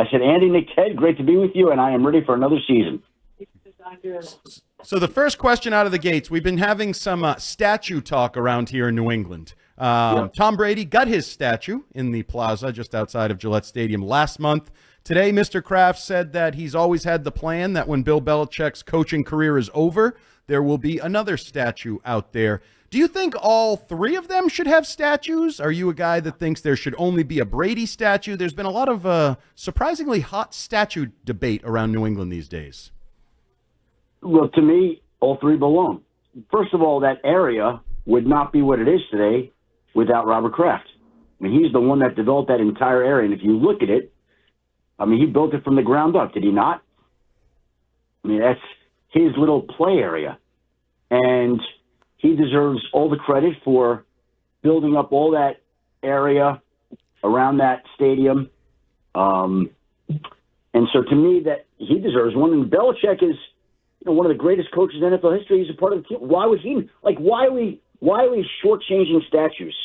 I said, Andy, Nick, Ted, great to be with you, and I am ready for another season. So the first question out of the gates, we've been having some statue talk around here in New England. Tom Brady got his statue in the plaza just outside of Gillette Stadium last month. Today, Mr. Kraft said that he's always had the plan that when Bill Belichick's coaching career is over, there will be another statue out there. Do you think all three of them should have statues? Are you a guy that thinks there should only be a Brady statue? There's been a lot of surprisingly hot statue debate around New England these days. Well, to me, all three belong. First of all, that area would not be what it is today without Robert Kraft. I mean, he's the one that developed that entire area. And if you look at it, I mean, he built it from the ground up, did he not? I mean, that's his little play area. And he deserves all the credit for building up all that area around that stadium. And so to me, that he deserves one. And Belichick is, one of the greatest coaches in NFL history. He's a part of the team. Why would he, why are we shortchanging statues?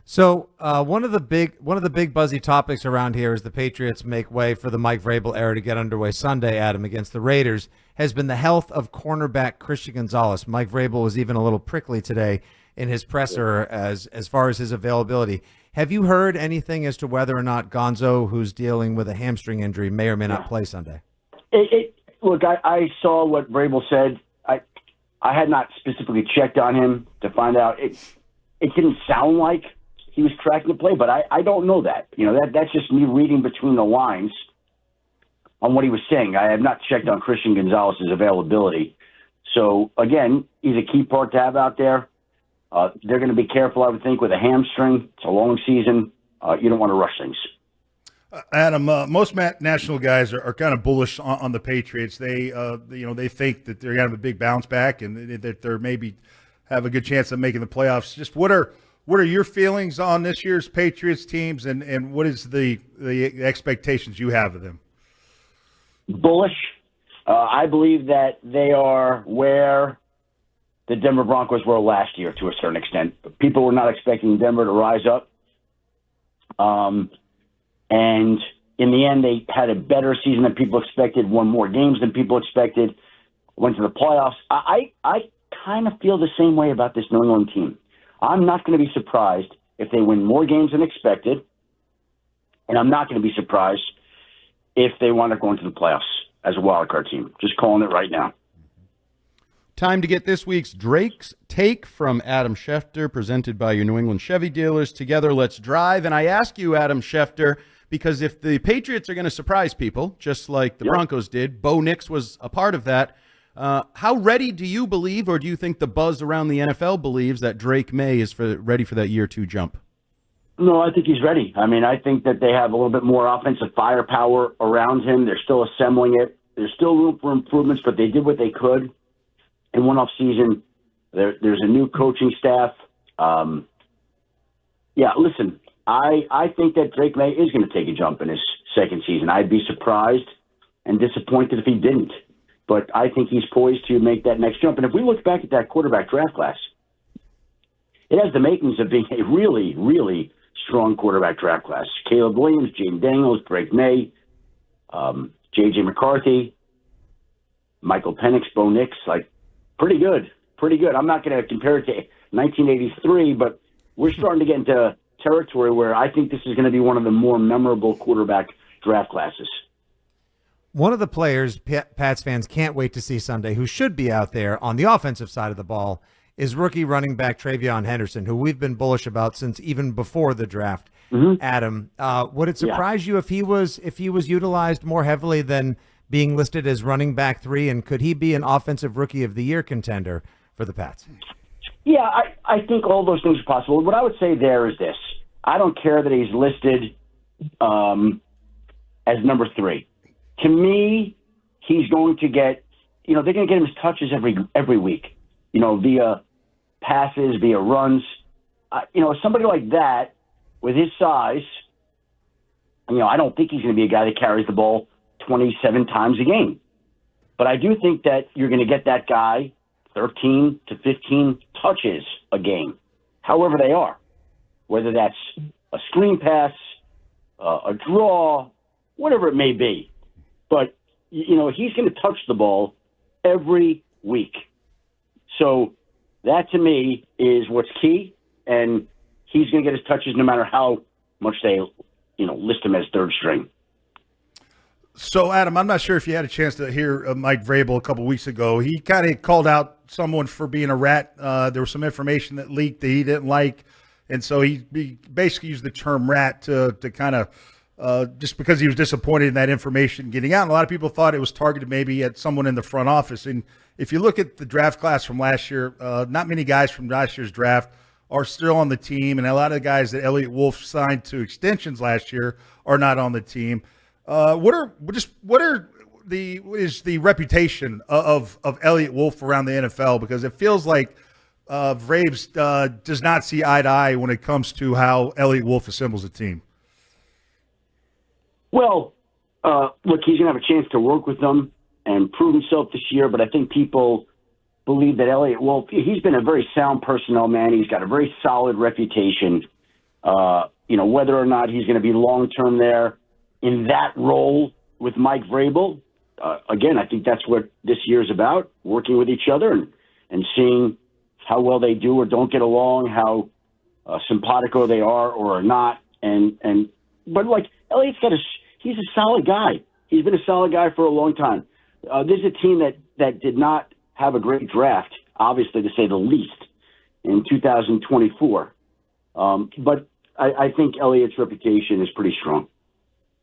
So one of the big buzzy topics around here as the Patriots make way for the Mike Vrabel era to get underway Sunday, Adam, against the Raiders, has been the health of cornerback Christian Gonzalez. Mike Vrabel was even a little prickly today in his presser as far as his availability. Have you heard anything as to whether or not Gonzo, who's dealing with a hamstring injury, may or may not play Sunday? Look, I saw what Vrabel said. I had not specifically checked on him to find out. It didn't sound like he was tracking the play, but I don't know that. That's just me reading between the lines on what he was saying. I have not checked on Christian Gonzalez's availability. So, again, he's a key part to have out there. They're going to be careful, I would think, with a hamstring. It's a long season. You don't want to rush things. Adam, most national guys are kind of bullish on the Patriots. They, they think that they're going to have a big bounce back and that they're maybe have a good chance of making the playoffs. Just what are your feelings on this year's Patriots teams, and what is the expectations you have of them? Bullish. I believe that they are where the Denver Broncos were last year to a certain extent. People were not expecting Denver to rise up. And in the end, they had a better season than people expected, won more games than people expected, went to the playoffs. I kind of feel the same way about this New England team. I'm not going to be surprised if they win more games than expected, and I'm not going to be surprised if they wind up going to the playoffs as a wildcard team. Just calling it right now. Time to get this week's Drake's Take from Adam Schefter, presented by your New England Chevy dealers. Together, let's drive. And I ask you, Adam Schefter, because if the Patriots are going to surprise people, just like the Broncos did, Bo Nix was a part of that. How ready do you believe, or do you think the buzz around the NFL believes that Drake Maye is ready for that year two jump? No, I think he's ready. I mean, I think that they have a little bit more offensive firepower around him. They're still assembling it. There's still room for improvements, but they did what they could in one off season. There's a new coaching staff. Listen, I think that Drake Maye is going to take a jump in his second season. I'd be surprised and disappointed if he didn't. But I think he's poised to make that next jump. And if we look back at that quarterback draft class, it has the makings of being a really, really strong quarterback draft class. Caleb Williams, Jaden Daniels, Drake Maye, J.J. McCarthy, Michael Penix, Bo Nix, pretty good. Pretty good. I'm not going to compare it to 1983, but we're starting to get into territory where I think this is going to be one of the more memorable quarterback draft classes. One of the players Pats fans can't wait to see Sunday, who should be out there on the offensive side of the ball, is rookie running back Travion Henderson, who we've been bullish about since even before the draft. Mm-hmm. Adam, would it surprise you if he was utilized more heavily than being listed as running back 3, and could he be an offensive rookie of the year contender for the Pats? Yeah, I think all those things are possible. What I would say there is this. I don't care that he's listed as number 3. To me, he's going to get, they're going to get him his touches every week, via passes, via runs. Somebody like that with his size, I don't think he's going to be a guy that carries the ball 27 times a game. But I do think that you're going to get that guy 13 to 15 touches a game, however they are, whether that's a screen pass, a draw, whatever it may be. But, he's going to touch the ball every week. So that, to me, is what's key. And he's going to get his touches no matter how much they, list him as third string. So, Adam, I'm not sure if you had a chance to hear Mike Vrabel a couple weeks ago. He kind of called out someone for being a rat. There was some information that leaked that he didn't like. And so he basically used the term rat to kind of just because he was disappointed in that information getting out. And a lot of people thought it was targeted maybe at someone in the front office. And if you look at the draft class from last year, not many guys from last year's draft are still on the team. And a lot of the guys that Elliot Wolf signed to extensions last year are not on the team. What is the reputation of Elliot Wolf around the NFL? Because it feels like Vrabes does not see eye to eye when it comes to how Elliot Wolf assembles a team. Well, look, he's going to have a chance to work with them and prove himself this year, but I think people believe that Elliot Wolf, he's been a very sound personnel man. He's got a very solid reputation. Whether or not he's going to be long-term there in that role with Mike Vrabel, again, I think that's what this year's about, working with each other and seeing how well they do or don't get along, how simpatico they are or are not. But like Elliot's he's a solid guy. He's been a solid guy for a long time. This is a team that did not have a great draft, obviously, to say the least, in 2024. But I think Elliot's reputation is pretty strong.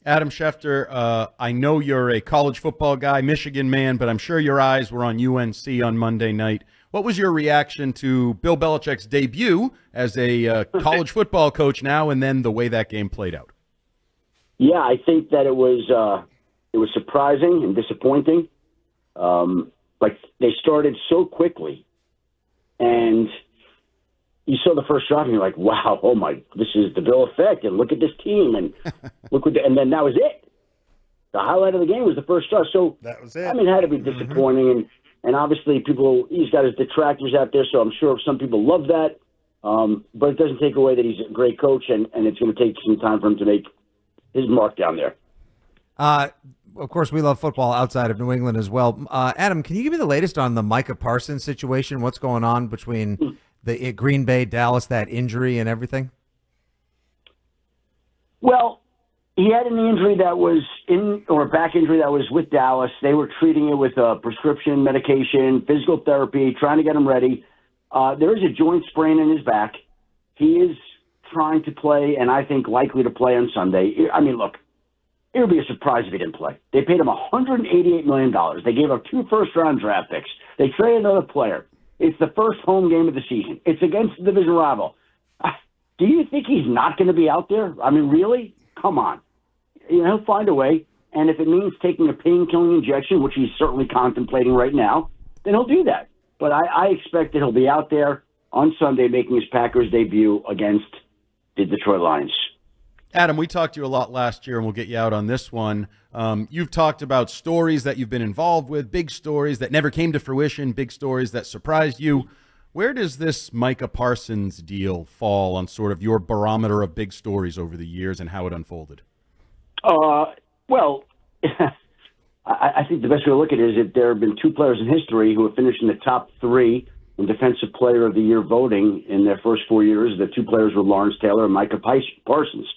Adam Schefter, I know you're a college football guy, Michigan man, but I'm sure your eyes were on UNC on Monday night. What was your reaction to Bill Belichick's debut as a college football coach now, and then the way that game played out? Yeah, I think that it was surprising and disappointing. Like they started so quickly, and you saw the first drive, and you're like, "Wow, oh my, this is the Bill effect!" And look at this team, and and then that was it. The highlight of the game was the first drive. So that was it. I mean, it had to be disappointing, and obviously he's got his detractors out there, so I'm sure some people love that. But it doesn't take away that he's a great coach, and it's going to take some time for him to make his mark down there. Of course, we love football outside of New England as well. Adam, can you give me the latest on the Micah Parsons situation? What's going on between the Green Bay, Dallas, that injury and everything? Well, he had an injury that was a back injury that was with Dallas. They were treating it with prescription medication, physical therapy, trying to get him ready. There is a joint sprain in his back. He is trying to play, and I think likely to play on Sunday. I mean, look, it would be a surprise if he didn't play. They paid him $188 million. They gave up 2 first-round draft picks. They traded another player. It's the first home game of the season. It's against the division rival. Do you think he's not going to be out there? I mean, really? Come on. He'll find a way, and if it means taking a pain-killing injection, which he's certainly contemplating right now, then he'll do that. But I expect that he'll be out there on Sunday making his Packers debut against the Detroit Lions. Adam, we talked to you a lot last year, and we'll get you out on this one. You've talked about stories that you've been involved with, big stories that never came to fruition, big stories that surprised you. Where does this Micah Parsons deal fall on sort of your barometer of big stories over the years and how it unfolded? Well, I think the best way to look at it is that there have been 2 players in history who have finished in the top 3 in Defensive Player of the Year voting in their first 4 years. The 2 players were Lawrence Taylor and Micah Parsons.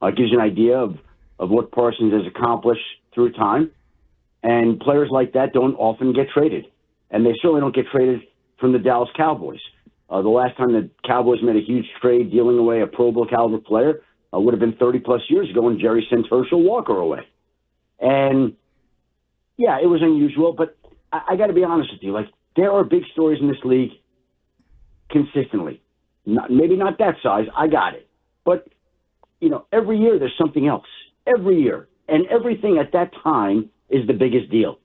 It gives you an idea of what Parsons has accomplished through time. And players like that don't often get traded. And they certainly don't get traded from the Dallas Cowboys. The last time the Cowboys made a huge trade dealing away a Pro Bowl caliber player would have been 30-plus years ago when Jerry sent Herschel Walker away. And, yeah, it was unusual. But I got to be honest with you. Like, there are big stories in this league consistently. Maybe not that size. I got it. But every year there's something else. Every year. And everything at that time is the biggest deal.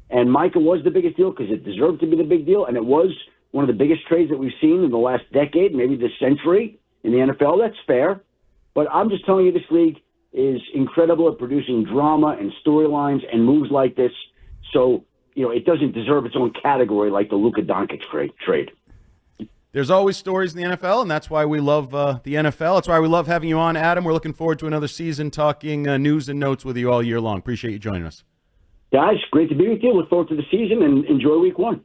And Micah was the biggest deal because it deserved to be the big deal, and it was one of the biggest trades that we've seen in the last decade, maybe this century in the NFL. That's fair. But I'm just telling you, this league is incredible at producing drama and storylines and moves like this. So, it doesn't deserve its own category like the Luka Doncic trade. There's always stories in the NFL, and that's why we love the NFL. That's why we love having you on, Adam. We're looking forward to another season talking news and notes with you all year long. Appreciate you joining us. Guys, great to be with you. Look forward to the season and enjoy week 1.